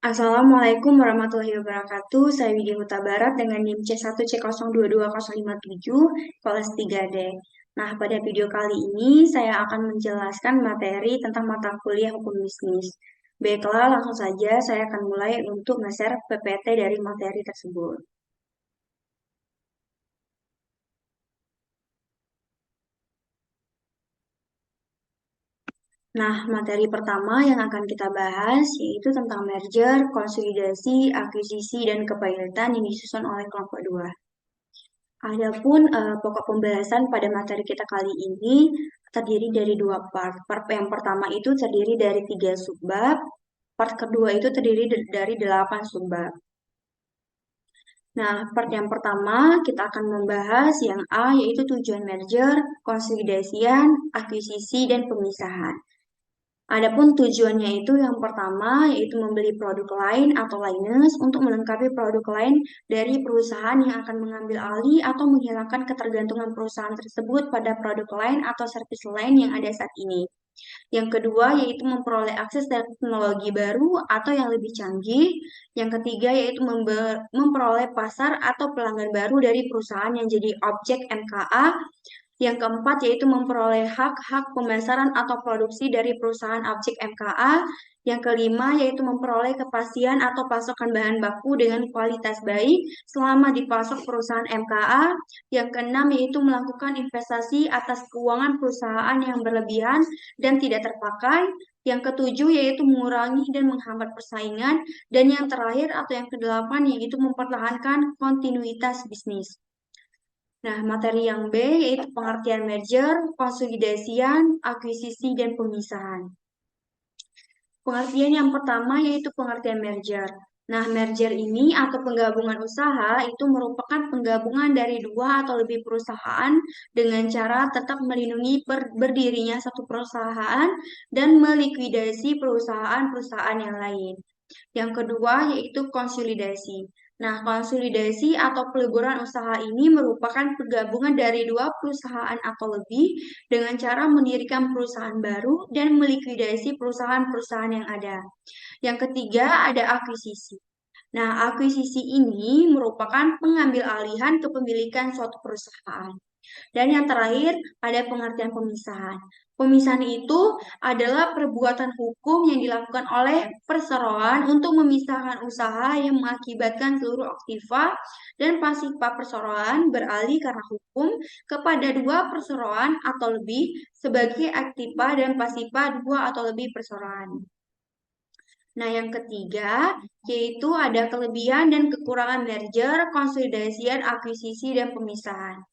Assalamualaikum warahmatullahi wabarakatuh. Saya Widya Huta Barat dengan NIM C1C022057, kelas 3D. Nah, pada video kali ini saya akan menjelaskan materi tentang mata kuliah hukum bisnis. Baiklah, langsung saja saya akan mulai untuk nge-share PPT dari materi tersebut. Nah, materi pertama yang akan kita bahas yaitu tentang merger, konsolidasi, akuisisi, dan kepilitan yang disusun oleh kelompok 2. Adapun pokok pembahasan pada materi kita kali ini terdiri dari dua part. Part yang pertama itu terdiri dari 3 subbab, part kedua itu terdiri dari 8 subbab. Nah, part yang pertama kita akan membahas yang A yaitu tujuan merger, konsolidasian, akuisisi, dan pemisahan. Adapun tujuannya itu yang pertama yaitu membeli produk lain atau lainers untuk melengkapi produk lain dari perusahaan yang akan mengambil alih atau menghilangkan ketergantungan perusahaan tersebut pada produk lain atau servis lain yang ada saat ini. Yang kedua yaitu memperoleh akses teknologi baru atau yang lebih canggih. Yang ketiga yaitu memperoleh pasar atau pelanggan baru dari perusahaan yang jadi objek MKA. Yang keempat yaitu memperoleh hak-hak pemasaran atau produksi dari perusahaan objek MKA. Yang kelima yaitu memperoleh kepastian atau pasokan bahan baku dengan kualitas baik selama dipasok perusahaan MKA. Yang keenam yaitu melakukan investasi atas keuangan perusahaan yang berlebihan dan tidak terpakai. Yang ketujuh yaitu mengurangi dan menghambat persaingan. Dan yang terakhir atau yang kedelapan yaitu mempertahankan kontinuitas bisnis. Nah, materi yang B yaitu pengertian merger, konsolidasian, akuisisi, dan pemisahan. Pengertian yang pertama yaitu pengertian merger. Nah, merger ini atau penggabungan usaha itu merupakan penggabungan dari dua atau lebih perusahaan dengan cara tetap melindungi berdirinya satu perusahaan dan melikuidasi perusahaan-perusahaan yang lain. Yang kedua yaitu konsolidasi. Nah, konsolidasi atau peleburan usaha ini merupakan penggabungan dari dua perusahaan atau lebih dengan cara mendirikan perusahaan baru dan melikuidasi perusahaan-perusahaan yang ada. Yang ketiga ada akuisisi. Nah, akuisisi ini merupakan pengambil alihan kepemilikan suatu perusahaan. Dan yang terakhir, ada pengertian pemisahan. Pemisahan itu adalah perbuatan hukum yang dilakukan oleh perseroan untuk memisahkan usaha yang mengakibatkan seluruh aktiva dan pasifa perseroan beralih karena hukum kepada dua perseroan atau lebih sebagai aktiva dan pasifa dua atau lebih perseroan. Nah, yang ketiga yaitu ada kelebihan dan kekurangan merger, konsolidasian, akuisisi, dan pemisahan.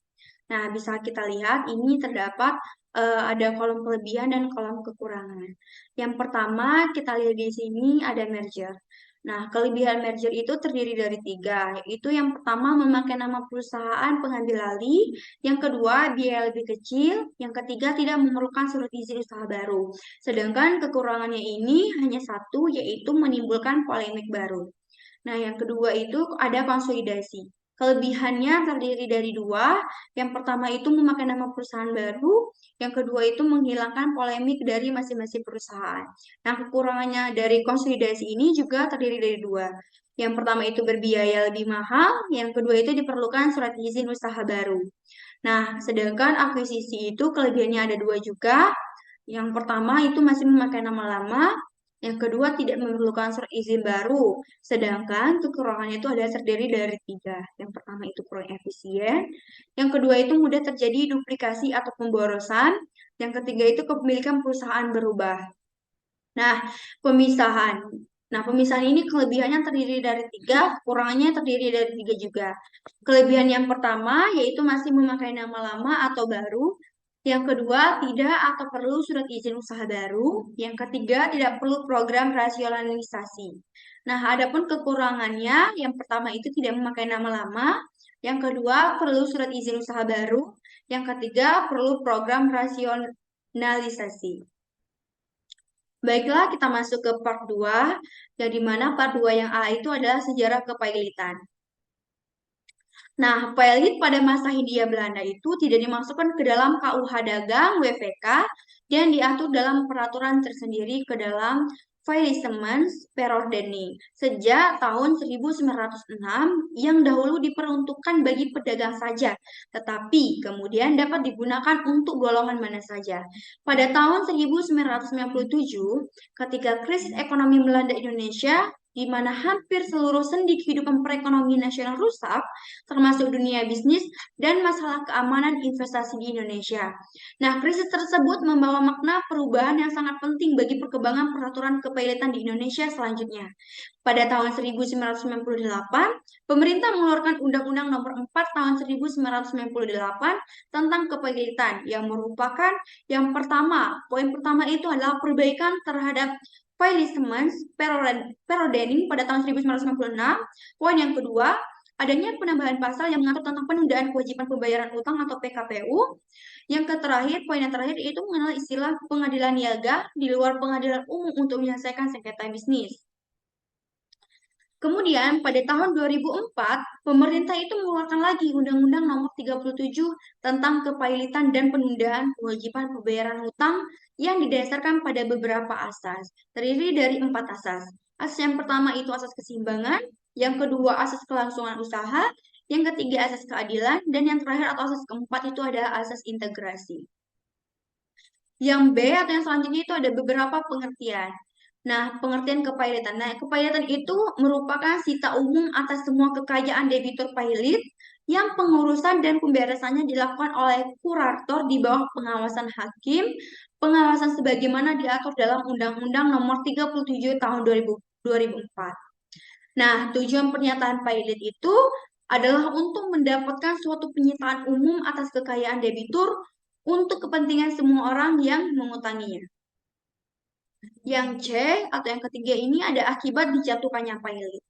Nah, bisa kita lihat ini terdapat ada kolom kelebihan dan kolom kekurangan. Yang pertama, kita lihat di sini ada merger. Nah, kelebihan merger itu terdiri dari 3, yaitu yang pertama memakai nama perusahaan pengambil alih, yang kedua biaya lebih kecil, yang ketiga tidak memerlukan surat izin usaha baru. Sedangkan kekurangannya ini hanya satu, yaitu menimbulkan polemik baru. Nah, yang kedua itu ada konsolidasi. Kelebihannya terdiri dari 2. Yang pertama itu memakai nama perusahaan baru. Yang kedua itu menghilangkan polemik dari masing-masing perusahaan. Nah, kekurangannya dari konsolidasi ini juga terdiri dari 2. Yang pertama itu berbiaya lebih mahal. Yang kedua itu diperlukan surat izin usaha baru. Nah, sedangkan akuisisi itu kelebihannya ada 2 juga. Yang pertama itu masih memakai nama lama, yang kedua tidak memerlukan surat izin baru. Sedangkan kekurangannya itu ada terdiri dari 3. Yang pertama itu kurang efisien, yang kedua itu mudah terjadi duplikasi atau pemborosan, yang ketiga itu kepemilikan perusahaan berubah. Nah, pemisahan. Nah, pemisahan ini kelebihannya terdiri dari 3, kekurangannya terdiri dari 3 juga. Kelebihan yang pertama yaitu masih memakai nama lama atau baru. Yang kedua, tidak atau perlu surat izin usaha baru. Yang ketiga, tidak perlu program rasionalisasi. Nah, adapun kekurangannya, yang pertama itu tidak memakai nama lama. Yang kedua, perlu surat izin usaha baru. Yang ketiga, perlu program rasionalisasi. Baiklah, kita masuk ke part 2, yang dimana part 2 yang A itu adalah sejarah kepailitan. Nah, pailit pada masa Hindia Belanda itu tidak dimasukkan ke dalam KUH Dagang WPK dan diatur dalam peraturan tersendiri ke dalam Faillissements Preordaining sejak tahun 1906 yang dahulu diperuntukkan bagi pedagang saja, tetapi kemudian dapat digunakan untuk golongan mana saja. Pada tahun 1997, ketika krisis ekonomi melanda Indonesia, di mana hampir seluruh sendi kehidupan perekonomian nasional rusak, termasuk dunia bisnis dan masalah keamanan investasi di Indonesia. Nah, krisis tersebut membawa makna perubahan yang sangat penting bagi perkembangan peraturan kepilotan di Indonesia selanjutnya. Pada tahun 1998, pemerintah mengeluarkan Undang-Undang Nomor 4 Tahun 1998 tentang kepilotan yang merupakan yang pertama, poin pertama itu adalah perbaikan terhadap Faillissements Preordaining pada tahun 1996. Poin yang kedua, adanya penambahan pasal yang mengatur tentang penundaan kewajiban pembayaran utang atau PKPU. Poin yang terakhir yaitu mengenal istilah pengadilan niaga di luar pengadilan umum untuk menyelesaikan sengketa bisnis. Kemudian pada tahun 2004, pemerintah itu mengeluarkan lagi Undang-Undang Nomor 37 tentang kepailitan dan penundaan kewajiban pembayaran hutang yang didasarkan pada beberapa asas. Terdiri dari 4 asas. Asas yang pertama itu asas keseimbangan, yang kedua asas kelangsungan usaha, yang ketiga asas keadilan, dan yang terakhir atau asas keempat itu adalah asas integrasi. Yang B atau yang selanjutnya itu ada beberapa pengertian. Nah, pengertian kepailitan. Nah, kepailitan itu merupakan sita umum atas semua kekayaan debitur pailit yang pengurusan dan pemberesannya dilakukan oleh kurator di bawah pengawasan hakim, pengawasan sebagaimana diatur dalam Undang-Undang Nomor 37 Tahun 2004. Nah, tujuan pernyataan pailit itu adalah untuk mendapatkan suatu penyitaan umum atas kekayaan debitur untuk kepentingan semua orang yang mengutanginya. Yang C atau yang ketiga ini ada akibat dijatuhkannya pailit.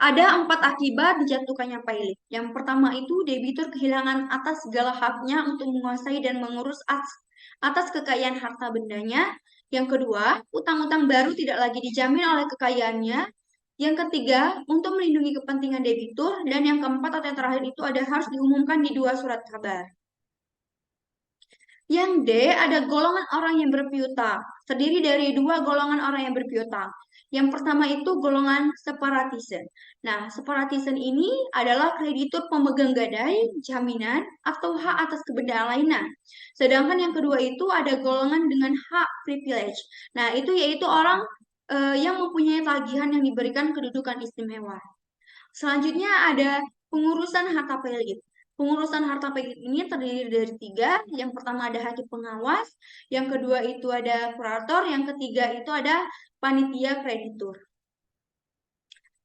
Ada 4 akibat dijatuhkannya pailit. Yang pertama itu debitur kehilangan atas segala haknya untuk menguasai dan mengurus atas kekayaan harta bendanya. Yang kedua, utang-utang baru tidak lagi dijamin oleh kekayaannya. Yang ketiga, untuk melindungi kepentingan debitur. Dan yang keempat atau yang terakhir itu harus diumumkan di 2 surat kabar. Yang D ada golongan orang yang berpiutang, terdiri dari 2 golongan orang yang berpiutang. Yang pertama itu golongan separatisen. Nah, separatisen ini adalah kreditur pemegang gadai, jaminan, atau hak atas kebendaan lainnya. Sedangkan yang kedua itu ada golongan dengan hak privilege. Nah, itu yaitu orang yang mempunyai tagihan yang diberikan kedudukan istimewa. Selanjutnya ada pengurusan harta pailit. Pengurusan harta pailit ini terdiri dari 3. Yang pertama ada hakim pengawas, yang kedua itu ada kurator, yang ketiga itu ada panitia kreditur.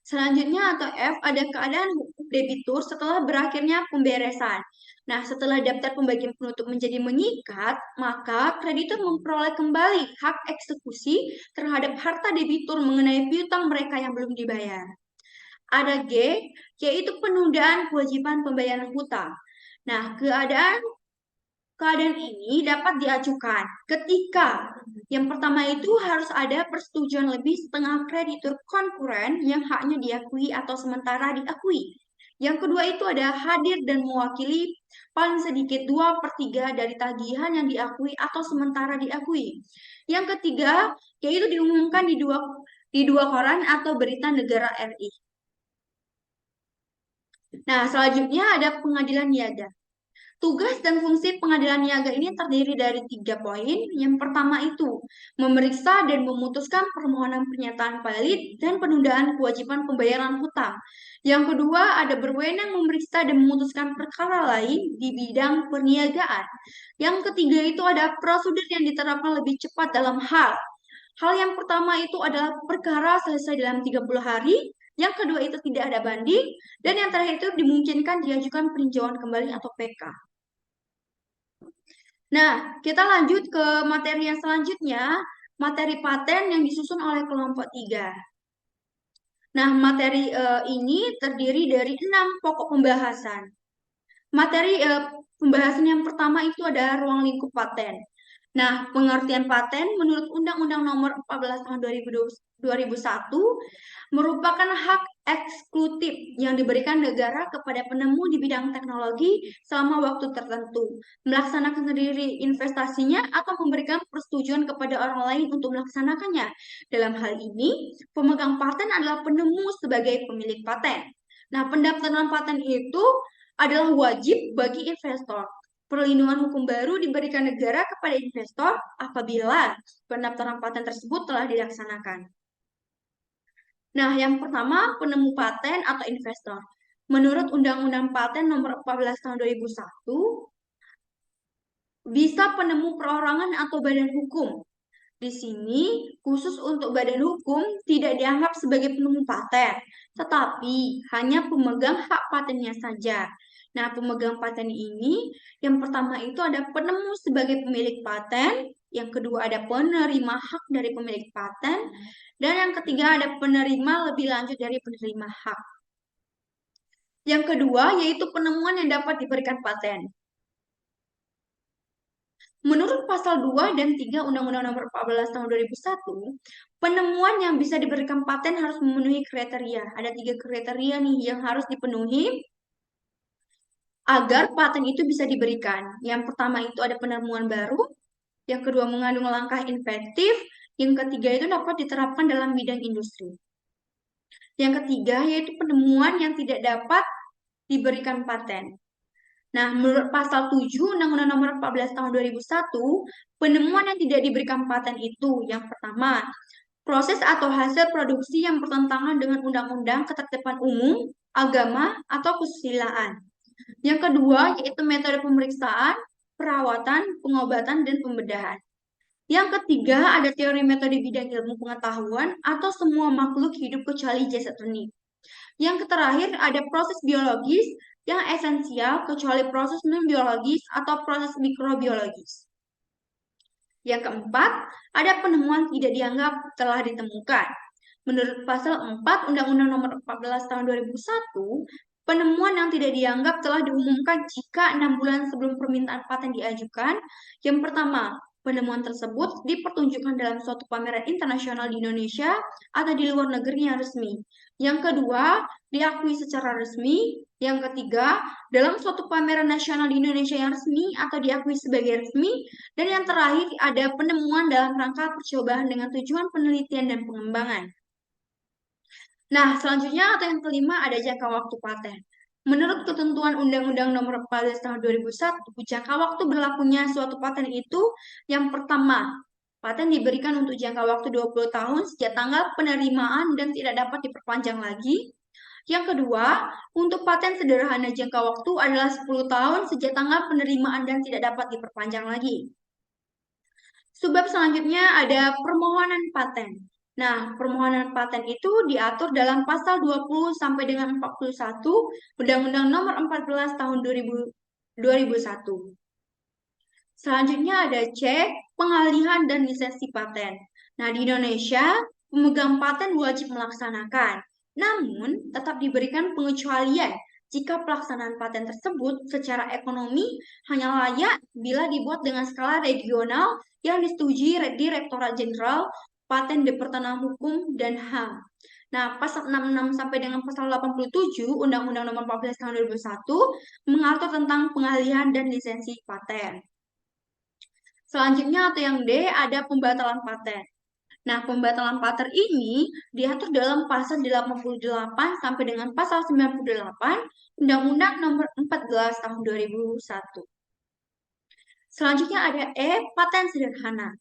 Selanjutnya atau F ada keadaan hukum debitur setelah berakhirnya pemberesan. Nah, setelah daftar pembagian penutup menjadi mengikat, maka kreditur memperoleh kembali hak eksekusi terhadap harta debitur mengenai piutang mereka yang belum dibayar. Ada G, yaitu penundaan kewajiban pembayaran hutang. Nah, keadaan ini dapat diajukan ketika yang pertama itu harus ada persetujuan lebih setengah kreditur konkuren yang haknya diakui atau sementara diakui. Yang kedua itu ada hadir dan mewakili paling sedikit 2/3 dari tagihan yang diakui atau sementara diakui. Yang ketiga, yaitu diumumkan di dua koran atau berita negara RI. Nah, selanjutnya ada pengadilan niaga. Tugas dan fungsi pengadilan niaga ini terdiri dari 3 poin. Yang pertama itu, memeriksa dan memutuskan permohonan pernyataan pailit dan penundaan kewajiban pembayaran hutang. Yang kedua, ada berwenang memeriksa dan memutuskan perkara lain di bidang perniagaan. Yang ketiga itu ada prosedur yang diterapkan lebih cepat dalam hal yang pertama itu adalah perkara selesai dalam 30 hari, yang kedua itu tidak ada banding, dan yang terakhir itu dimungkinkan diajukan peninjauan kembali atau PK. Nah, kita lanjut ke materi yang selanjutnya, materi paten yang disusun oleh kelompok 3. Nah, materi ini terdiri dari 6 pokok pembahasan. Materi pembahasan yang pertama itu ada ruang lingkup paten. Nah, pengertian paten menurut Undang-Undang Nomor 14 Tahun 2001 merupakan hak eksekutif yang diberikan negara kepada penemu di bidang teknologi selama waktu tertentu, melaksanakan sendiri investasinya atau memberikan persetujuan kepada orang lain untuk melaksanakannya. Dalam hal ini, pemegang paten adalah penemu sebagai pemilik paten. Nah, pendaftaran paten itu adalah wajib bagi investor. Perlindungan hukum baru diberikan negara kepada investor apabila pendaftaran paten tersebut telah dilaksanakan. Nah, yang pertama, penemu paten atau investor. Menurut Undang-Undang Paten Nomor 14 Tahun 2001, bisa penemu perorangan atau badan hukum. Di sini, khusus untuk badan hukum tidak dianggap sebagai penemu paten, tetapi hanya pemegang hak patennya saja. Nah, pemegang paten ini, yang pertama itu ada penemu sebagai pemilik paten, yang kedua ada penerima hak dari pemilik paten, dan yang ketiga ada penerima lebih lanjut dari penerima hak. Yang kedua yaitu penemuan yang dapat diberikan paten. Menurut pasal 2 dan 3 Undang-Undang Nomor 14 Tahun 2001, penemuan yang bisa diberikan paten harus memenuhi kriteria. Ada 3 kriteria nih yang harus dipenuhi agar paten itu bisa diberikan. Yang pertama itu ada penemuan baru, yang kedua mengandung langkah inventif, yang ketiga itu dapat diterapkan dalam bidang industri. Yang ketiga yaitu penemuan yang tidak dapat diberikan paten. Nah, menurut pasal 7 Undang-Undang Nomor 14 Tahun 2001, penemuan yang tidak diberikan paten itu yang pertama, proses atau hasil produksi yang bertentangan dengan undang-undang, ketertiban umum, agama, atau kesusilaan. Yang kedua, yaitu metode pemeriksaan, perawatan, pengobatan, dan pembedahan. Yang ketiga, ada teori metode bidang ilmu pengetahuan atau semua makhluk hidup kecuali jasad benih. Yang terakhir, ada proses biologis yang esensial kecuali proses non-biologis atau proses mikrobiologis. Yang keempat, ada penemuan tidak dianggap telah ditemukan. Menurut pasal 4 Undang-Undang Nomor 14 Tahun 2001, penemuan yang tidak dianggap telah diumumkan jika 6 bulan sebelum permintaan paten diajukan. Yang pertama, penemuan tersebut dipertunjukkan dalam suatu pameran internasional di Indonesia atau di luar negeri yang resmi. Yang kedua, diakui secara resmi. Yang ketiga, dalam suatu pameran nasional di Indonesia yang resmi atau diakui sebagai resmi. Dan yang terakhir, ada penemuan dalam rangka percobaan dengan tujuan penelitian dan pengembangan. Nah, selanjutnya atau yang kelima ada jangka waktu paten. Menurut ketentuan Undang-Undang Nomor 14 Tahun 2001, jangka waktu berlakunya suatu paten itu yang pertama, paten diberikan untuk jangka waktu 20 tahun sejak tanggal penerimaan dan tidak dapat diperpanjang lagi. Yang kedua, untuk paten sederhana jangka waktu adalah 10 tahun sejak tanggal penerimaan dan tidak dapat diperpanjang lagi. Sebab selanjutnya ada permohonan paten. Nah, permohonan paten itu diatur dalam pasal 20 sampai dengan 41 Undang-Undang Nomor 14 Tahun 2001. Selanjutnya ada C, pengalihan dan lisensi paten. Nah, di Indonesia, pemegang paten wajib melaksanakan. Namun, tetap diberikan pengecualian jika pelaksanaan paten tersebut secara ekonomi hanya layak bila dibuat dengan skala regional yang disetujui Direktorat Jenderal Paten Departemen Hukum dan HAM. Nah, pasal 66 sampai dengan pasal 87 Undang-Undang Nomor 14 Tahun 2001 mengatur tentang pengalihan dan lisensi paten. Selanjutnya atau yang D ada pembatalan paten. Nah, pembatalan paten ini diatur dalam pasal 88 sampai dengan pasal 98 Undang-Undang Nomor 14 Tahun 2001. Selanjutnya ada E, paten sederhana.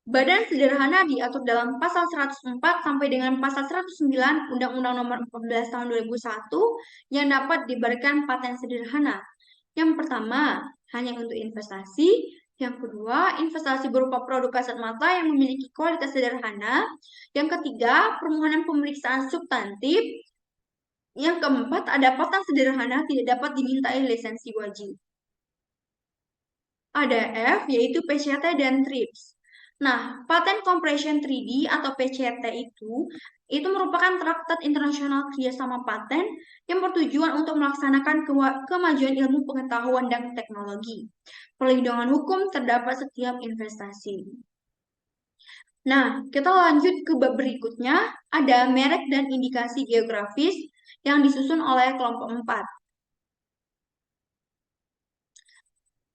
Badan sederhana diatur dalam pasal 104 sampai dengan pasal 109 Undang-Undang Nomor 14 Tahun 2001 yang dapat diberikan paten sederhana. Yang pertama, hanya untuk investasi. Yang kedua, investasi berupa produk kasat mata yang memiliki kualitas sederhana. Yang ketiga, permohonan pemeriksaan substantif. Yang keempat, ada paten sederhana tidak dapat dimintai lisensi wajib. Ada F, yaitu PCT dan TRIPS. Nah, Patent Compression Treaty atau PCT itu merupakan traktat internasional kerjasama paten yang bertujuan untuk melaksanakan kemajuan ilmu pengetahuan dan teknologi. Perlindungan hukum terdapat setiap investasi. Nah, kita lanjut ke bab berikutnya, ada merek dan indikasi geografis yang disusun oleh kelompok 4.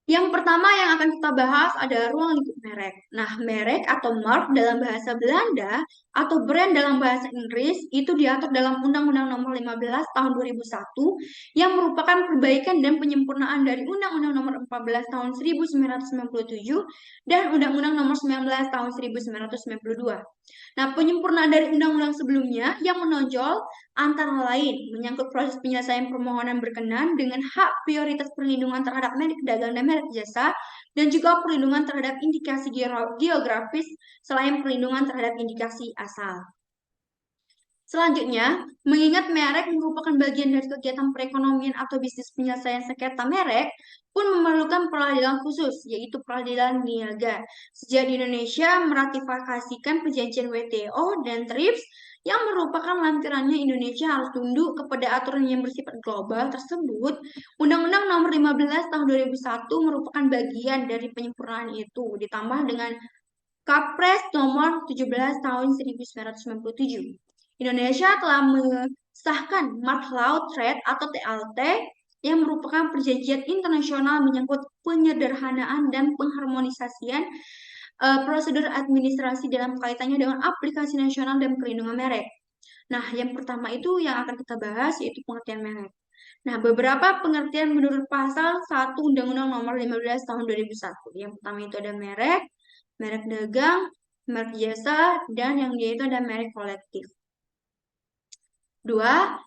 Yang pertama yang akan kita bahas ada ruang lingkup merek. Nah, merek atau mark dalam bahasa Belanda atau brand dalam bahasa Inggris itu diatur dalam Undang-Undang Nomor 15 Tahun 2001 yang merupakan perbaikan dan penyempurnaan dari Undang-Undang Nomor 14 Tahun 1997 dan Undang-Undang Nomor 19 Tahun 1992. Nah, penyempurnaan dari undang-undang sebelumnya yang menonjol antara lain menyangkut proses penyelesaian permohonan berkenan dengan hak prioritas perlindungan terhadap merek dagang dan merek jasa, dan juga perlindungan terhadap indikasi geografis selain perlindungan terhadap indikasi asal. Selanjutnya, mengingat merek merupakan bagian dari kegiatan perekonomian atau bisnis penyelesaian sengketa merek, pun memerlukan peradilan khusus, yaitu peradilan niaga. Sejak di Indonesia meratifikasikan perjanjian WTO dan TRIPS, yang merupakan lampirannya Indonesia harus tunduk kepada aturan yang bersifat global tersebut, Undang-Undang Nomor 15 Tahun 2001 merupakan bagian dari penyempurnaan itu, ditambah dengan Kapres Nomor 17 Tahun 1997. Indonesia telah mengesahkan Mark Law Trade atau TLT yang merupakan perjanjian internasional menyangkut penyederhanaan dan pengharmonisasian prosedur administrasi dalam kaitannya dengan aplikasi nasional dan perlindungan merek. Nah, yang pertama itu yang akan kita bahas yaitu pengertian merek. Nah, beberapa pengertian menurut pasal 1 Undang-Undang Nomor 15 Tahun 2001. Yang pertama itu ada merek, merek dagang, merek jasa, dan yang dia itu ada merek kolektif. 2.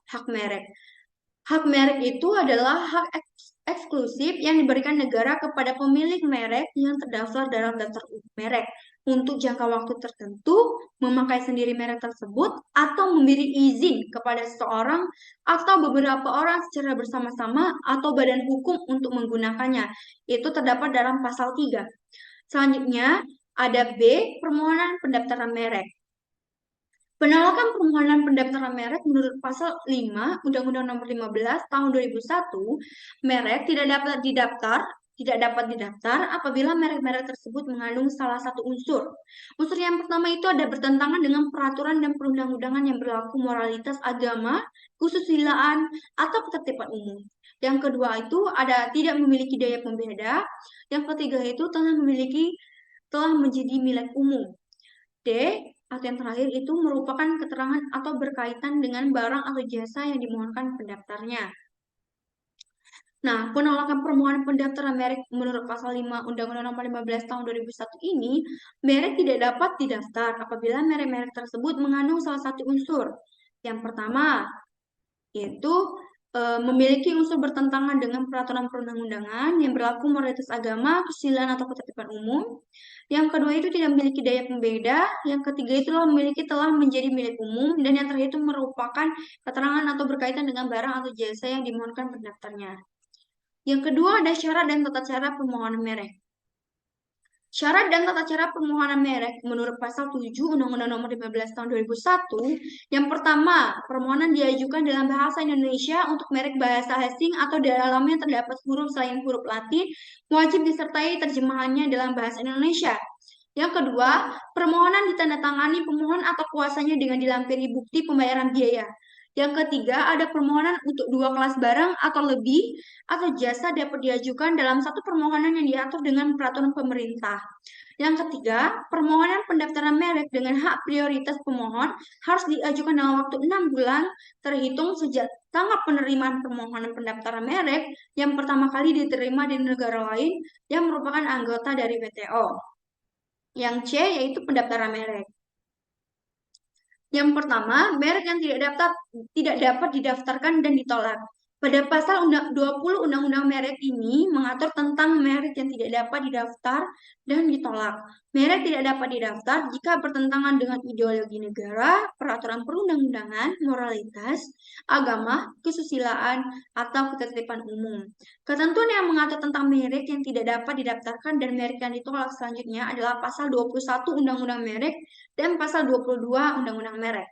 Hak merek. Hak merek itu adalah hak eksklusif yang diberikan negara kepada pemilik merek yang terdaftar dalam daftar merek untuk jangka waktu tertentu, memakai sendiri merek tersebut, atau memberi izin kepada seseorang atau beberapa orang secara bersama-sama atau badan hukum untuk menggunakannya. Itu terdapat dalam pasal 3. Selanjutnya, ada B, permohonan pendaftaran merek. Penolakan permohonan pendaftaran merek menurut pasal 5 Undang-Undang Nomor 15 Tahun 2001, merek tidak dapat didaftar apabila merek-merek tersebut mengandung salah satu unsur. Unsur yang pertama itu ada bertentangan dengan peraturan dan perundang-undangan yang berlaku, moralitas agama, kesusilaan, atau ketertiban umum. Yang kedua itu ada tidak memiliki daya pembeda. Yang ketiga itu telah menjadi milik umum. D, atau yang terakhir itu merupakan keterangan atau berkaitan dengan barang atau jasa yang dimohonkan pendaftarnya. Nah, penolakan permohonan pendaftaran merek menurut pasal 5 Undang-Undang Nomor 15 Tahun 2001 ini, merek tidak dapat didaftar apabila merek-merek tersebut mengandung salah satu unsur. Yang pertama, yaitu memiliki unsur bertentangan dengan peraturan perundang-undangan yang berlaku, moralitas agama, kesusilaan atau ketertiban umum. Yang kedua itu tidak memiliki daya pembeda. Yang ketiga itu telah menjadi milik umum. Dan yang terakhir itu merupakan keterangan atau berkaitan dengan barang atau jasa yang dimohonkan pendaftarnya. Yang kedua ada syarat dan tata cara permohonan merek. Syarat dan tata cara permohonan merek menurut pasal 7 Undang-Undang Nomor 15 Tahun 2001, yang pertama, permohonan diajukan dalam bahasa Indonesia untuk merek bahasa asing atau dalamnya terdapat huruf selain huruf Latin, wajib disertai terjemahannya dalam bahasa Indonesia. Yang kedua, permohonan ditandatangani pemohon atau kuasanya dengan dilampiri bukti pembayaran biaya. Yang ketiga, ada permohonan untuk 2 kelas barang atau lebih atau jasa dapat diajukan dalam satu permohonan yang diatur dengan peraturan pemerintah. Yang ketiga, permohonan pendaftaran merek dengan hak prioritas pemohon harus diajukan dalam waktu 6 bulan terhitung sejak tanggal penerimaan permohonan pendaftaran merek yang pertama kali diterima di negara lain yang merupakan anggota dari WTO. Yang C yaitu pendaftaran merek. Yang pertama, merek yang tidak dapat didaftarkan dan ditolak. Pada pasal 20 Undang-Undang Merek ini mengatur tentang merek yang tidak dapat didaftar dan ditolak. Merek tidak dapat didaftar jika bertentangan dengan ideologi negara, peraturan perundang-undangan, moralitas, agama, kesusilaan, atau ketertiban umum. Ketentuan yang mengatur tentang merek yang tidak dapat didaftarkan dan merek yang ditolak selanjutnya adalah pasal 21 Undang-Undang Merek dan pasal 22 Undang-Undang Merek.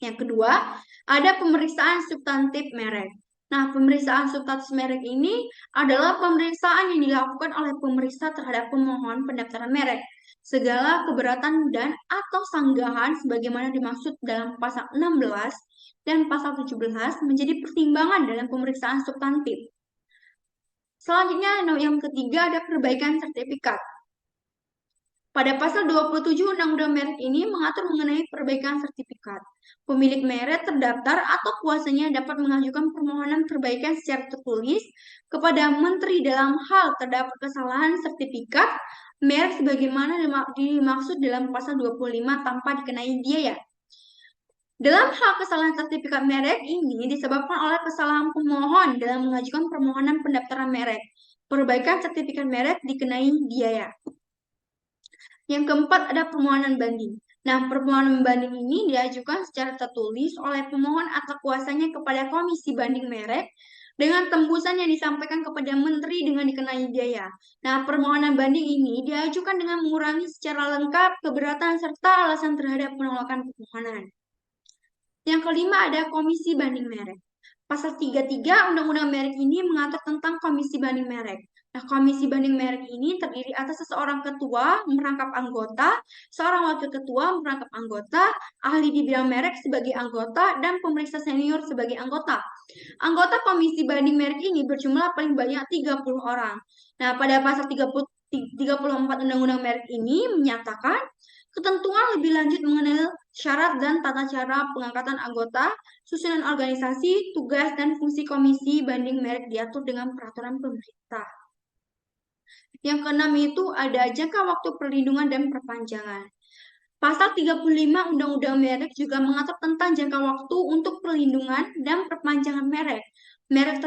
Yang kedua, ada pemeriksaan substantif merek. Nah, pemeriksaan substantif merek ini adalah pemeriksaan yang dilakukan oleh pemeriksa terhadap pemohon pendaftaran merek. Segala keberatan dan atau sanggahan sebagaimana dimaksud dalam pasal 16 dan pasal 17 menjadi pertimbangan dalam pemeriksaan substantif. Selanjutnya, yang ketiga ada perbaikan sertifikat. Pada pasal 27 Undang-Undang Merek ini mengatur mengenai perbaikan sertifikat. Pemilik merek terdaftar atau kuasanya dapat mengajukan permohonan perbaikan secara tertulis kepada Menteri dalam hal terdapat kesalahan sertifikat merek sebagaimana dimaksud dalam pasal 25 tanpa dikenai biaya. Dalam hal kesalahan sertifikat merek ini disebabkan oleh kesalahan pemohon dalam mengajukan permohonan pendaftaran merek. Perbaikan sertifikat merek dikenai biaya. Yang keempat ada permohonan banding. Nah, permohonan banding ini diajukan secara tertulis oleh pemohon atau kuasanya kepada Komisi Banding Merek dengan tembusan yang disampaikan kepada Menteri dengan dikenai biaya. Nah, permohonan banding ini diajukan dengan mengurangi secara lengkap keberatan serta alasan terhadap penolakan permohonan. Yang kelima ada Komisi Banding Merek. Pasal 33 Undang-Undang Merek ini mengatur tentang Komisi Banding Merek. Nah, Komisi Banding Merek ini terdiri atas seseorang ketua merangkap anggota, seorang wakil ketua merangkap anggota, ahli di bidang merek sebagai anggota, dan pemeriksa senior sebagai anggota. Anggota Komisi Banding Merek ini berjumlah paling banyak 30 orang. Nah, pada pasal 34 Undang-Undang Merek ini menyatakan ketentuan lebih lanjut mengenai syarat dan tata cara pengangkatan anggota, susunan organisasi, tugas, dan fungsi komisi banding merek diatur dengan peraturan pemerintah. Yang keenam itu ada jangka waktu perlindungan dan perpanjangan. Pasal 35 Undang-Undang Merek juga mengatur tentang jangka waktu untuk perlindungan dan perpanjangan merek. Merek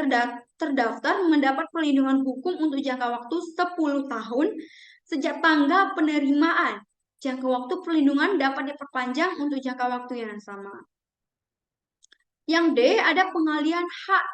terdaftar mendapat perlindungan hukum untuk jangka waktu 10 tahun sejak tanggal penerimaan. Jangka waktu perlindungan dapat diperpanjang untuk jangka waktu yang sama. Yang D ada pengalihan hak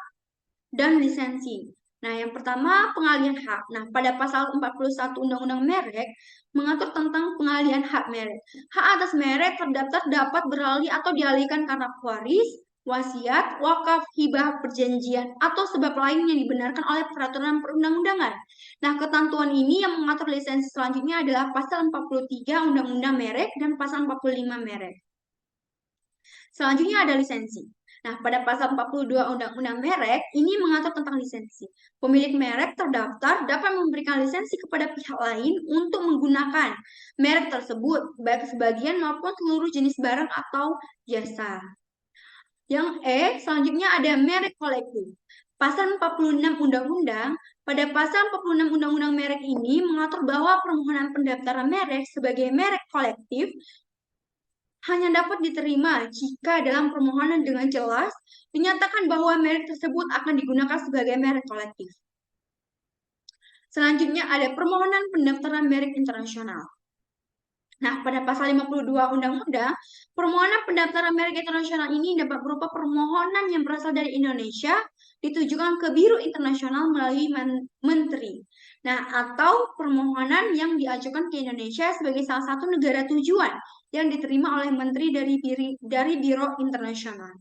dan lisensi. Nah, yang pertama pengalihan hak. Nah, pada pasal 41 Undang-Undang Merek mengatur tentang pengalihan hak merek. Hak atas merek terdaftar dapat beralih atau dialihkan karena waris, wasiat, wakaf, hibah, perjanjian, atau sebab lain yang dibenarkan oleh peraturan perundang-undangan. Nah, ketentuan ini yang mengatur lisensi selanjutnya adalah pasal 43 Undang-Undang Merek dan pasal 45 Merek. Selanjutnya ada lisensi. Nah, pada pasal 42 Undang-Undang Merek, ini mengatur tentang lisensi. Pemilik merek terdaftar dapat memberikan lisensi kepada pihak lain untuk menggunakan merek tersebut, baik sebagian maupun seluruh jenis barang atau jasa. Yang selanjutnya ada merek kolektif. Pasal 46 Undang-Undang, pada pasal 46 Undang-Undang Merek ini mengatur bahwa permohonan pendaftaran merek sebagai merek kolektif hanya dapat diterima jika dalam permohonan dengan jelas dinyatakan bahwa merek tersebut akan digunakan sebagai merek kolektif. Selanjutnya ada permohonan pendaftaran merek internasional. Nah, pada pasal 52 Undang-Undang, permohonan pendaftaran merek internasional ini dapat berupa permohonan yang berasal dari Indonesia ditujukan ke Biro Internasional melalui Menteri. Nah, atau permohonan yang diajukan ke Indonesia sebagai salah satu negara tujuan yang diterima oleh Menteri dari Biro Internasional.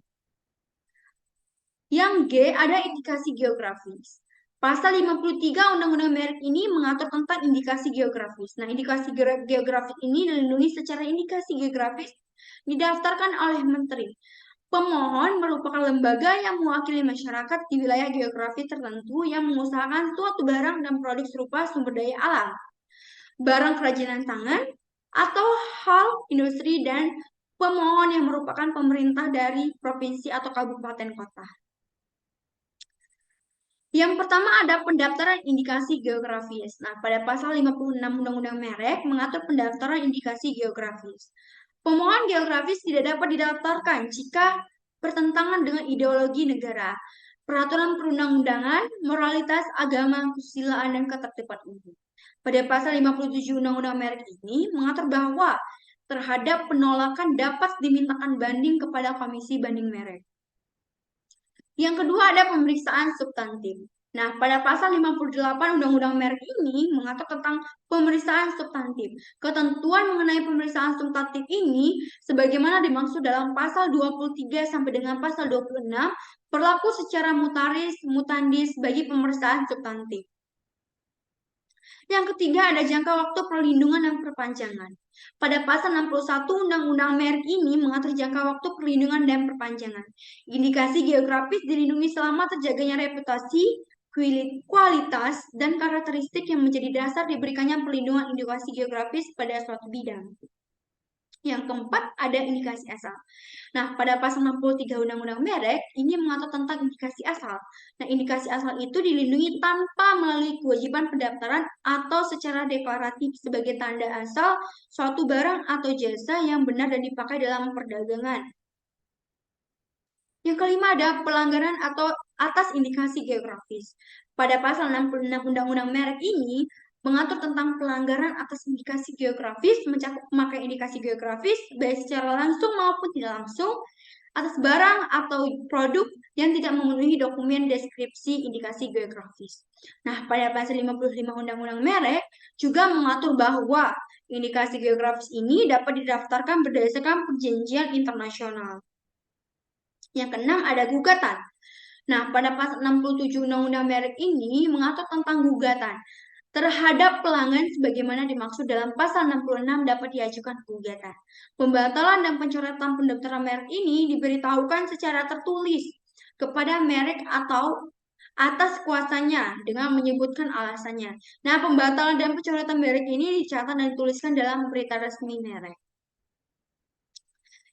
Yang G ada indikasi geografis. Pasal 53 Undang-Undang Merek ini mengatur tentang indikasi geografis. Nah, indikasi geografis ini dilindungi secara indikasi geografis didaftarkan oleh Menteri. Pemohon merupakan lembaga yang mewakili masyarakat di wilayah geografi tertentu yang mengusahakan suatu barang dan produk serupa sumber daya alam, barang kerajinan tangan, atau hal industri, dan pemohon yang merupakan pemerintah dari provinsi atau kabupaten kota. Yang pertama ada pendaftaran indikasi geografis. Nah, pada pasal 56 Undang-Undang Merek mengatur pendaftaran indikasi geografis. Pemohon geografis tidak dapat didaftarkan jika bertentangan dengan ideologi negara. peraturan perundang-undangan, moralitas, agama, kesusilaan, dan ketertiban umum. Pada pasal 57 Undang-Undang Merek ini mengatur bahwa terhadap penolakan dapat dimintakan banding kepada Komisi Banding Merek. Yang kedua ada pemeriksaan substantif. Nah, pada pasal 58 Undang-Undang Merek ini mengatur tentang pemeriksaan substantif. Ketentuan mengenai pemeriksaan substantif ini sebagaimana dimaksud dalam pasal 23 sampai dengan pasal 26 berlaku secara mutaris mutandis bagi pemeriksaan substantif. Yang ketiga ada jangka waktu perlindungan dan perpanjangan. Pada pasal 61 Undang-Undang Merek ini mengatur jangka waktu perlindungan dan perpanjangan. Indikasi geografis dilindungi selama terjaganya reputasi, kualitas, dan karakteristik yang menjadi dasar diberikannya perlindungan indikasi geografis pada suatu bidang. Yang keempat, ada indikasi asal. Nah, pada pasal 63 Undang-Undang Merek, ini mengatur tentang indikasi asal. Nah, indikasi asal itu dilindungi tanpa melalui kewajiban pendaftaran atau secara deklaratif sebagai tanda asal suatu barang atau jasa yang benar dan dipakai dalam perdagangan. Yang kelima ada pelanggaran atau atas indikasi geografis. Pada pasal 66 Undang-Undang Merek ini mengatur tentang pelanggaran atas indikasi geografis, mencakup memakai indikasi geografis baik secara langsung maupun tidak langsung atas barang atau produk yang tidak memenuhi dokumen deskripsi indikasi geografis. Nah, pada pasal 55 Undang-Undang Merek juga mengatur bahwa indikasi geografis ini dapat didaftarkan berdasarkan perjanjian internasional. Yang keenam ada gugatan. Nah, pada pasal 67 Undang-Undang Merek ini mengatur tentang gugatan terhadap pelanggan sebagaimana dimaksud dalam pasal 66 dapat diajukan gugatan. Pembatalan dan pencoretan pendaftaran merek ini diberitahukan secara tertulis kepada merek atau atas kuasanya dengan menyebutkan alasannya. Nah, pembatalan dan pencoretan merek ini dicatat dan dituliskan dalam berita resmi merek.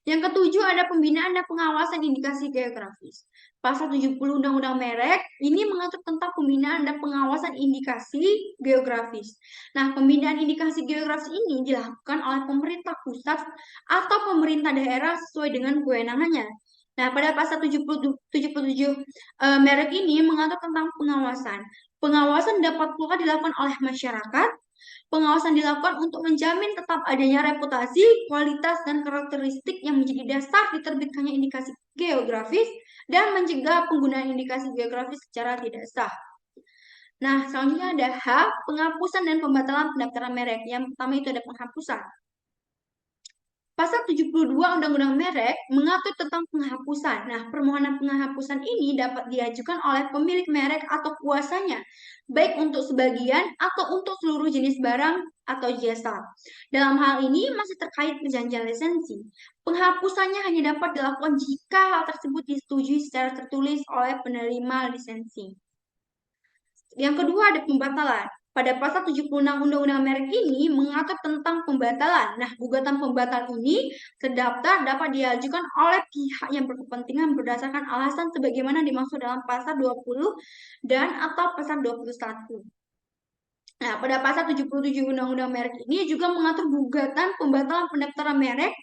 Yang ketujuh ada pembinaan dan pengawasan indikasi geografis. Pasal 70 Undang-Undang Merek ini mengatur tentang pembinaan dan pengawasan indikasi geografis. Nah, pembinaan indikasi geografis ini dilakukan oleh pemerintah pusat atau pemerintah daerah sesuai dengan kewenangannya. Nah, pada pasal 77 Merek ini mengatur tentang pengawasan. Pengawasan dapat pula dilakukan oleh masyarakat. Pengawasan dilakukan untuk menjamin tetap adanya reputasi, kualitas, dan karakteristik yang menjadi dasar diterbitkannya indikasi geografis dan mencegah penggunaan indikasi geografis secara tidak sah. Nah, selanjutnya ada H, penghapusan dan pembatalan pendaftaran merek. Yang pertama itu ada penghapusan. Pasal 72 Undang-Undang Merek mengatur tentang penghapusan. Nah, permohonan penghapusan ini dapat diajukan oleh pemilik merek atau kuasanya, baik untuk sebagian atau untuk seluruh jenis barang atau jasa. Dalam hal ini masih terkait perjanjian lisensi. Penghapusannya hanya dapat dilakukan jika hal tersebut disetujui secara tertulis oleh penerima lisensi. Yang kedua ada pembatalan. Pada pasal 76 Undang-Undang Merek ini mengatur tentang pembatalan. Nah, gugatan pembatalan ini terdaftar dapat diajukan oleh pihak yang berkepentingan berdasarkan alasan sebagaimana dimaksud dalam pasal 20 dan atau pasal 21. Nah, pada pasal 77 Undang-Undang Merek ini juga mengatur gugatan pembatalan pendaftaran merek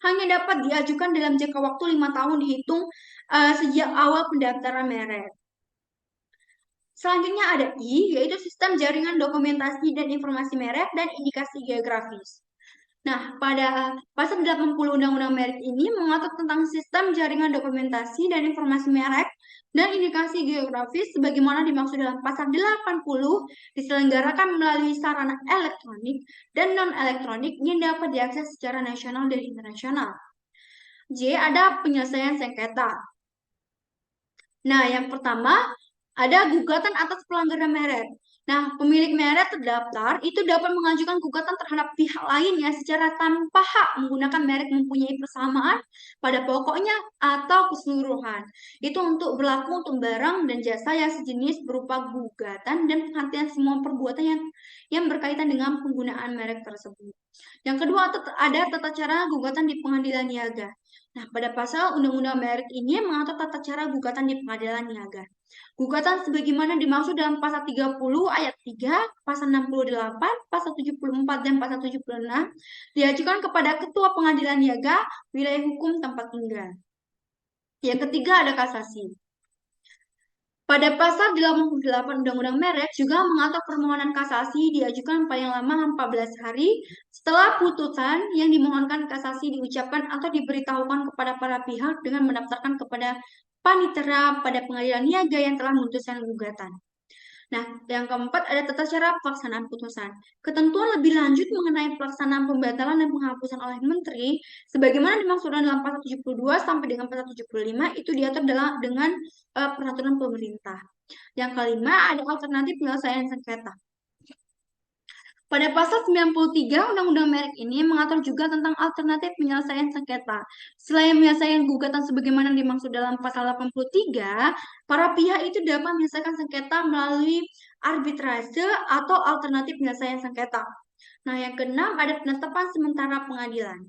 hanya dapat diajukan dalam jangka waktu 5 tahun dihitung sejak awal pendaftaran merek. Selanjutnya ada I, yaitu sistem jaringan dokumentasi dan informasi merek dan indikasi geografis. Nah, pada pasal 80 Undang-Undang Merek ini mengatur tentang sistem jaringan dokumentasi dan informasi merek dan indikasi geografis sebagaimana dimaksud dalam pasal 80 diselenggarakan melalui sarana elektronik dan non-elektronik yang dapat diakses secara nasional dan internasional. J, ada penyelesaian sengketa. Nah, yang pertama, ada gugatan atas pelanggaran merek. Nah, pemilik merek terdaftar itu dapat mengajukan gugatan terhadap pihak lainnya secara tanpa hak menggunakan merek mempunyai persamaan pada pokoknya atau keseluruhan. Itu untuk berlaku untuk barang dan jasa yang sejenis berupa gugatan dan penghentian semua perbuatan yang berkaitan dengan penggunaan merek tersebut. Yang kedua, ada tata cara gugatan di pengadilan niaga. Nah, pada pasal Undang-Undang Merek ini mengatur tata cara gugatan di pengadilan niaga. Gugatan sebagaimana dimaksud dalam pasal 30 ayat 3, pasal 68, pasal 74, dan pasal 76 diajukan kepada Ketua Pengadilan Niaga wilayah hukum tempat tinggal. Yang ketiga ada kasasi. Pada pasal 88 Undang-Undang Merek juga mengatur permohonan kasasi diajukan paling lama 14 hari setelah putusan yang dimohonkan kasasi diucapkan atau diberitahukan kepada para pihak dengan mendaftarkan kepada panitera pada pengadilan niaga yang telah memutuskan gugatan. Nah, yang keempat ada tata cara pelaksanaan putusan. Ketentuan lebih lanjut mengenai pelaksanaan pembatalan dan penghapusan oleh menteri, sebagaimana dimaksud dalam pasal 72 sampai dengan pasal 75 itu diatur dengan peraturan pemerintah. Yang kelima ada alternatif penyelesaian sengketa. Pada pasal 93 Undang-Undang Merek ini mengatur juga tentang alternatif penyelesaian sengketa. Selain penyelesaian gugatan sebagaimana dimaksud dalam pasal 83, para pihak itu dapat menyelesaikan sengketa melalui arbitrase atau alternatif penyelesaian sengketa. Nah, yang keenam ada penetapan sementara pengadilan.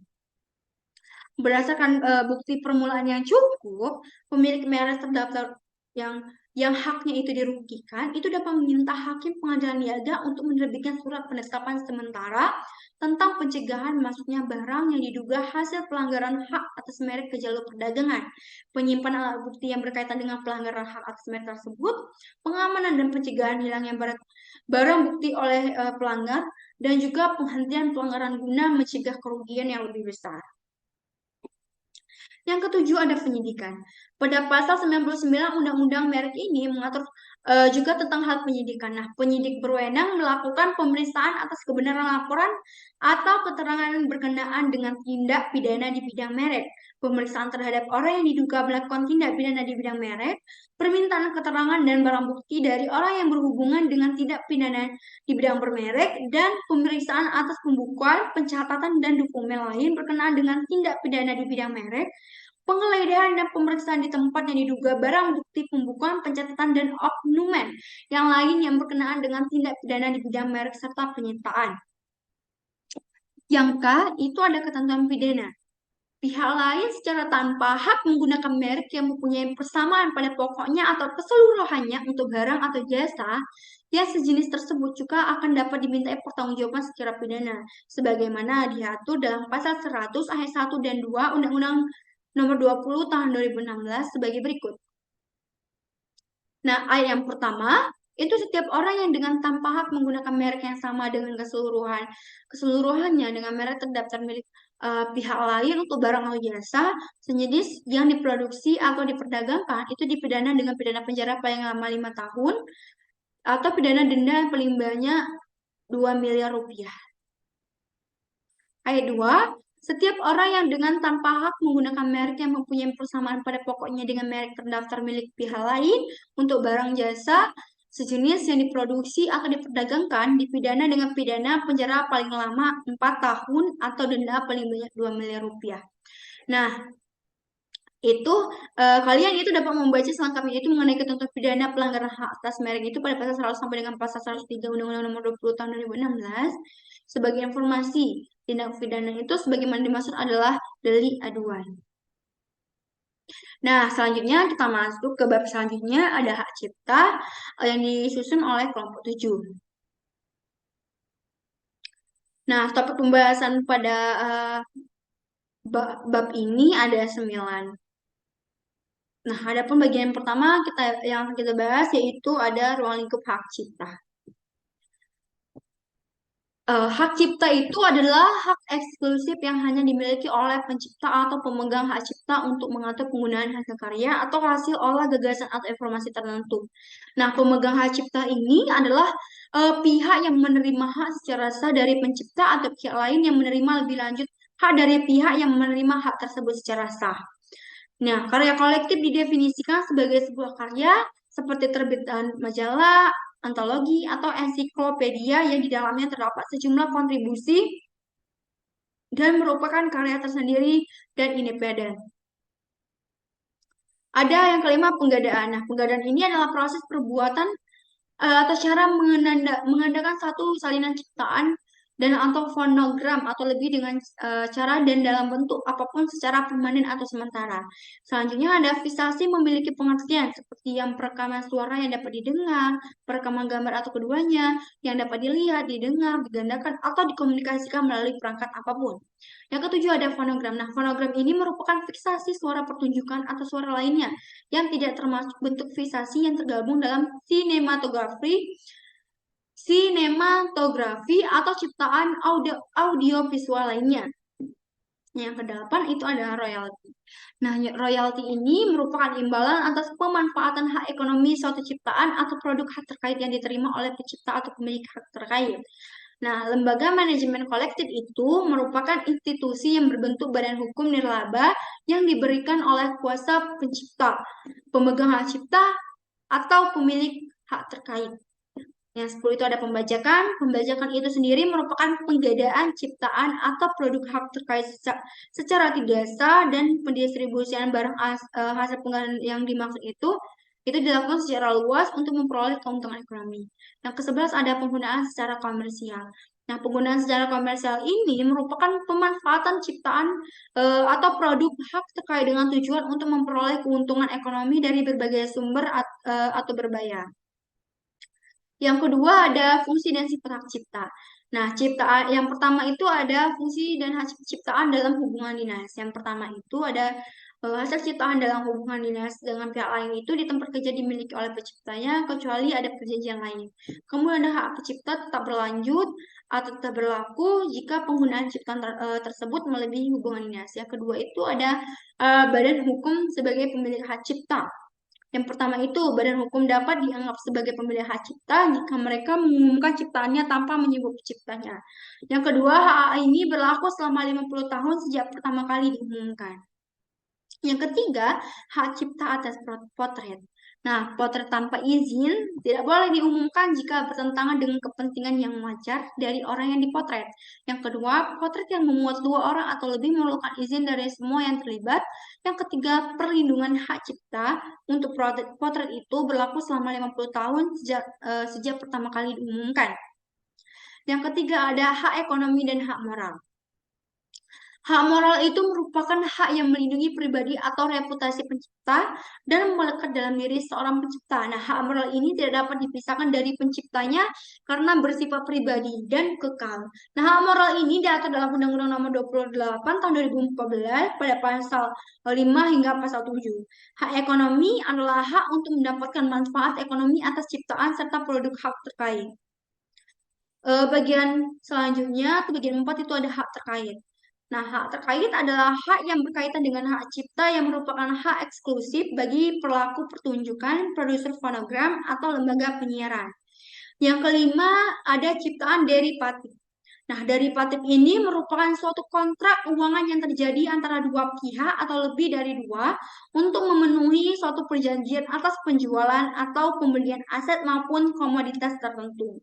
Berdasarkan bukti permulaan yang cukup, pemilik merek terdaftar yang haknya itu dirugikan, itu dapat meminta hakim pengadilan niaga untuk menerbitkan surat penetapan sementara tentang pencegahan masuknya barang yang diduga hasil pelanggaran hak atas merek ke jalur perdagangan, penyimpanan alat bukti yang berkaitan dengan pelanggaran hak atas merek tersebut, pengamanan dan pencegahan hilangnya barang bukti oleh pelanggar, dan juga penghentian pelanggaran guna mencegah kerugian yang lebih besar. Yang ketujuh ada penyidikan. Pada pasal 99 Undang-Undang Merek ini mengatur juga tentang hal penyidikan. Nah, penyidik berwenang melakukan pemeriksaan atas kebenaran laporan atau keterangan berkenaan dengan tindak pidana di bidang merek. Pemeriksaan terhadap orang yang diduga melakukan tindak pidana di bidang merek, permintaan keterangan dan barang bukti dari orang yang berhubungan dengan tindak pidana di bidang bermerek, dan pemeriksaan atas pembukuan, pencatatan, dan dokumen lain berkenaan dengan tindak pidana di bidang merek, penggeledahan dan pemeriksaan di tempat yang diduga barang bukti, pembukuan, pencatatan, dan oknumen yang lain yang berkenaan dengan tindak pidana di bidang merek serta penyitaan. Yang K, itu ada ketentuan pidana. Pihak lain secara tanpa hak menggunakan merek yang mempunyai persamaan pada pokoknya atau keseluruhannya untuk barang atau jasa yang sejenis tersebut juga akan dapat dimintai pertanggungjawaban secara pidana, sebagaimana diatur dalam pasal 100 ayat 1 dan 2 Undang-Undang Nomor 20 Tahun 2016 sebagai berikut. Nah, ayat yang pertama, itu setiap orang yang dengan tanpa hak menggunakan merek yang sama dengan keseluruhannya dengan merek terdaftar milik pihak lain untuk barang atau jasa sejenis yang diproduksi atau diperdagangkan itu dipidana dengan pidana penjara paling lama 5 tahun atau pidana denda yang paling banyak 2 miliar rupiah. Ayat 2, setiap orang yang dengan tanpa hak menggunakan merek yang mempunyai persamaan pada pokoknya dengan merek terdaftar milik pihak lain untuk barang jasa sejenis yang diproduksi atau diperdagangkan dipidana dengan pidana penjara paling lama 4 tahun atau denda paling banyak 2 miliar rupiah. Nah, itu kalian itu dapat membaca selengkapnya itu mengenai ketentuan pidana pelanggaran hak atas merek itu pada pasal 100 sampai dengan pasal 103 Undang-Undang Nomor 20 Tahun 2016. Sebagai informasi, tindak pidana itu sebagaimana dimaksud adalah delik aduan. Nah, selanjutnya kita masuk ke bab selanjutnya ada hak cipta yang disusun oleh kelompok 7. Nah, topik pembahasan pada bab ini ada 9. Nah, adapun bagian pertama yang kita bahas yaitu ada ruang lingkup hak cipta. Hak cipta itu adalah hak eksklusif yang hanya dimiliki oleh pencipta atau pemegang hak cipta untuk mengatur penggunaan hasil karya atau hasil olah gagasan atau informasi tertentu. Nah, pemegang hak cipta ini adalah pihak yang menerima hak secara sah dari pencipta atau pihak lain yang menerima lebih lanjut hak dari pihak yang menerima hak tersebut secara sah. Nah, karya kolektif didefinisikan sebagai sebuah karya seperti terbitan majalah, antologi, atau ensiklopedia yang di dalamnya terdapat sejumlah kontribusi dan merupakan karya tersendiri dan independen. Ada yang kelima, penggadaan. Nah, penggadaan ini adalah proses perbuatan atau cara mengadakan satu salinan ciptaan dan atau fonogram atau lebih dengan cara dan dalam bentuk apapun secara permanen atau sementara. Selanjutnya ada visasi memiliki pengertian seperti yang perekaman suara yang dapat didengar, perekaman gambar atau keduanya yang dapat dilihat, didengar, digandakan atau dikomunikasikan melalui perangkat apapun. Yang ketujuh ada fonogram. Nah, fonogram ini merupakan fiksasi suara pertunjukan atau suara lainnya yang tidak termasuk bentuk fiksasi yang tergabung dalam sinematografi atau ciptaan audio visual lainnya. Yang kedelapan itu adalah royalti. Nah, royalti ini merupakan imbalan atas pemanfaatan hak ekonomi suatu ciptaan atau produk hak terkait yang diterima oleh pencipta atau pemilik hak terkait. Nah, lembaga manajemen kolektif itu merupakan institusi yang berbentuk badan hukum nirlaba yang diberikan oleh kuasa pencipta, pemegang hak cipta, atau pemilik hak terkait. Yang 10 itu ada pembajakan. Pembajakan itu sendiri merupakan penggadaan ciptaan atau produk hak terkait secara tidak sah dan pendistribusian barang hasil penggadaan yang dimaksud itu dilakukan secara luas untuk memperoleh keuntungan ekonomi. Yang ke-11 ada penggunaan secara komersial. Nah, penggunaan secara komersial ini merupakan pemanfaatan ciptaan atau produk hak terkait dengan tujuan untuk memperoleh keuntungan ekonomi dari berbagai sumber atau berbayar. Yang kedua ada fungsi dan sifat hak cipta. Nah, ciptaan yang pertama itu ada fungsi dan hak ciptaan dalam hubungan dinas. Yang pertama itu ada hasil ciptaan dalam hubungan dinas dengan pihak lain itu di tempat kerja dimiliki oleh penciptanya kecuali ada perjanjian lain. Kemudian ada hak pencipta tetap berlanjut atau tetap berlaku jika penggunaan ciptaan tersebut melebihi hubungan dinas. Yang kedua itu ada badan hukum sebagai pemilik hak cipta. Yang pertama itu, badan hukum dapat dianggap sebagai pemilik hak cipta jika mereka mengumumkan ciptaannya tanpa menyebut penciptanya. Yang kedua, hak ini berlaku selama 50 tahun sejak pertama kali diumumkan. Yang ketiga, hak cipta atas potret. Nah, potret tanpa izin tidak boleh diumumkan jika bertentangan dengan kepentingan yang wajar dari orang yang dipotret. Yang kedua, potret yang memuat dua orang atau lebih memerlukan izin dari semua yang terlibat. Yang ketiga, perlindungan hak cipta untuk potret itu berlaku selama 50 tahun sejak pertama kali diumumkan. Yang ketiga ada hak ekonomi dan hak moral. Hak moral itu merupakan hak yang melindungi pribadi atau reputasi pencipta dan melekat dalam diri seorang pencipta. Nah, hak moral ini tidak dapat dipisahkan dari penciptanya karena bersifat pribadi dan kekal. Nah, hak moral ini diatur dalam Undang-Undang Nomor 28 Tahun 2014 pada pasal 5 hingga pasal 7. Hak ekonomi adalah hak untuk mendapatkan manfaat ekonomi atas ciptaan serta produk hak terkait. Bagian selanjutnya, bagian 4 itu ada hak terkait. Nah, hak terkait adalah hak yang berkaitan dengan hak cipta yang merupakan hak eksklusif bagi pelaku pertunjukan, produser fonogram, atau lembaga penyiaran. Yang kelima, ada ciptaan derivatif. Nah, derivatif ini merupakan suatu kontrak keuangan yang terjadi antara dua pihak atau lebih dari dua untuk memenuhi suatu perjanjian atas penjualan atau pembelian aset maupun komoditas tertentu.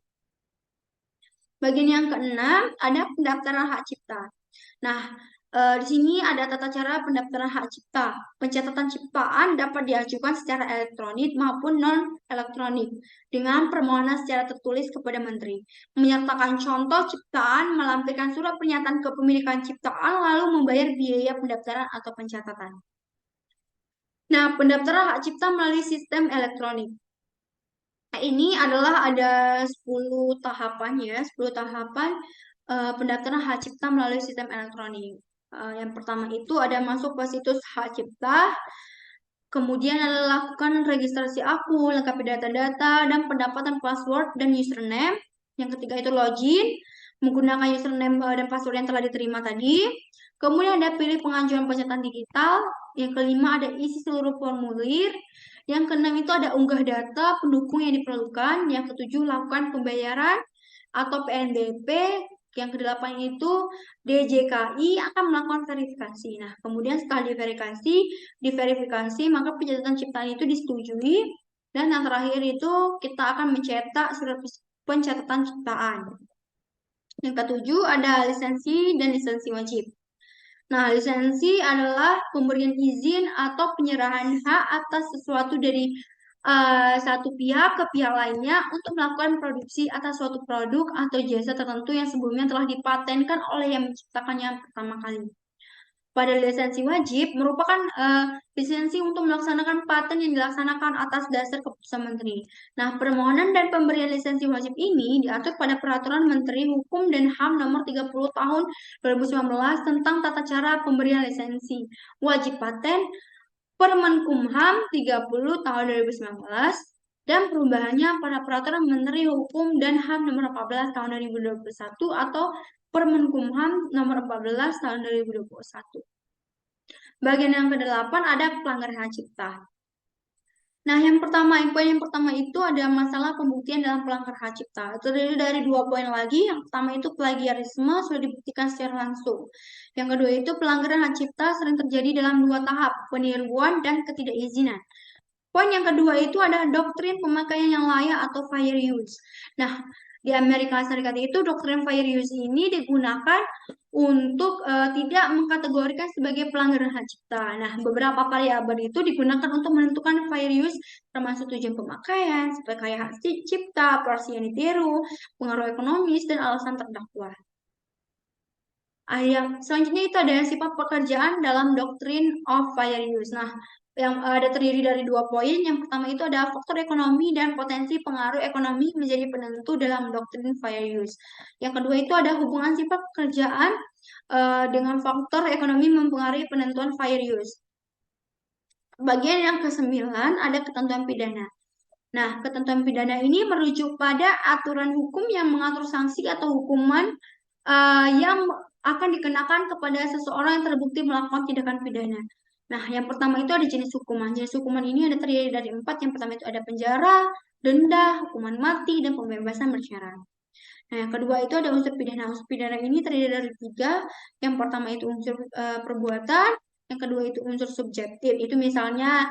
Bagian yang keenam, ada pendaftaran hak cipta. Nah, di sini ada tata cara pendaftaran hak cipta. Pencatatan ciptaan dapat diajukan secara elektronik maupun non-elektronik dengan permohonan secara tertulis kepada menteri. Menyertakan contoh ciptaan, melampirkan surat pernyataan kepemilikan ciptaan, lalu membayar biaya pendaftaran atau pencatatan. Nah, pendaftaran hak cipta melalui sistem elektronik. Ini adalah ada 10 tahapan ya, 10 tahapan pendaftaran hak cipta melalui sistem elektronik. Yang pertama itu ada masuk ke situs hak cipta, kemudian ada lakukan registrasi akun, lengkapi data-data, dan pendapatan password dan username. Yang ketiga itu login, menggunakan username dan password yang telah diterima tadi. Kemudian ada pilih pengajuan pencatatan digital. Yang kelima ada isi seluruh formulir. Yang keenam itu ada unggah data pendukung yang diperlukan. Yang ketujuh lakukan pembayaran atau PNBP. Yang kedelapan itu DJKI akan melakukan verifikasi. Nah, kemudian setelah diverifikasi maka pencatatan ciptaan itu disetujui. Dan yang terakhir itu kita akan mencetak surat pencatatan ciptaan. Yang ketujuh ada lisensi dan lisensi wajib. Nah, lisensi adalah pemberian izin atau penyerahan hak atas sesuatu dari satu pihak ke pihak lainnya untuk melakukan produksi atas suatu produk atau jasa tertentu yang sebelumnya telah dipatenkan oleh yang menciptakannya pertama kali. Pada lisensi wajib merupakan lisensi untuk melaksanakan paten yang dilaksanakan atas dasar keputusan menteri. Nah, permohonan dan pemberian lisensi wajib ini diatur pada Peraturan Menteri Hukum dan HAM Nomor 30 Tahun 2019 tentang tata cara pemberian lisensi wajib paten, Permenkumham 30 Tahun 2019, dan perubahannya pada Peraturan Menteri Hukum dan HAM Nomor 14 Tahun 2021 atau Permenkumham Nomor 14 Tahun 2021. Bagian yang ke-8 ada pelanggaran hak cipta. Nah, poin yang pertama itu ada masalah pembuktian dalam pelanggaran hak cipta. Terdiri dari 2 poin lagi. Yang pertama itu plagiarisme sudah dibuktikan secara langsung. Yang kedua itu pelanggaran hak cipta sering terjadi dalam 2 tahap, peniruan dan ketidakizinan. Poin yang kedua itu ada doktrin pemakaian yang layak atau fair use. Nah, di Amerika Serikat itu doktrin fair use ini digunakan untuk tidak mengkategorikan sebagai pelanggaran hak cipta. Nah, beberapa variabel itu digunakan untuk menentukan fair use, termasuk tujuan pemakaian, seperti hak cipta, porsi yang ditiru, pengaruh ekonomis, dan alasan terdakwa. Yang selanjutnya itu ada sifat pekerjaan dalam doktrin of fair use. Nah, yang ada terdiri dari 2 poin. Yang pertama itu ada faktor ekonomi dan potensi pengaruh ekonomi menjadi penentu dalam doktrin fair use. Yang kedua itu ada hubungan sifat pekerjaan dengan faktor ekonomi mempengaruhi penentuan fair use. Bagian yang ke-9 ada ketentuan pidana. Nah, ketentuan pidana ini merujuk pada aturan hukum yang mengatur sanksi atau hukuman yang akan dikenakan kepada seseorang yang terbukti melakukan tindakan pidana. Nah, yang pertama itu ada jenis hukuman. Jenis hukuman ini ada terdiri dari 4. Yang pertama itu ada penjara, denda, hukuman mati, dan pembebasan bersyarat. Nah, yang kedua itu ada unsur pidana. Unsur pidana ini terdiri dari 3. Yang pertama itu unsur perbuatan, yang kedua itu unsur subjektif. Itu misalnya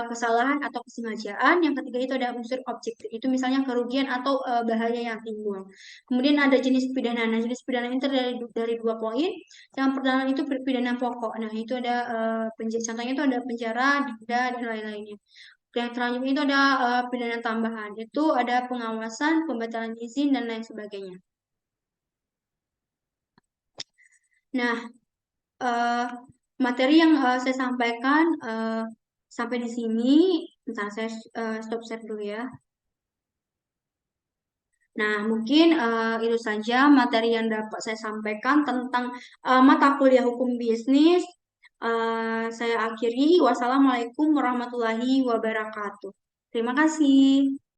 kesalahan atau kesengajaan. Yang ketiga itu ada unsur objektif. Itu misalnya kerugian atau bahaya yang timbul. Kemudian ada jenis pidana. Nah, jenis pidana ini terdiri dari 2 poin. Yang pertama itu pidana pokok. Nah, itu ada contohnya itu ada penjara, denda, dan lain-lainnya. Yang selanjutnya itu ada pidana tambahan. Itu ada pengawasan, pembatalan izin, dan lain sebagainya. Nah, uh, materi yang saya sampaikan sampai di sini. Bentar, saya stop share dulu ya. Nah, mungkin itu saja materi yang dapat saya sampaikan tentang mata kuliah hukum bisnis. Saya akhiri. Wassalamualaikum warahmatullahi wabarakatuh. Terima kasih.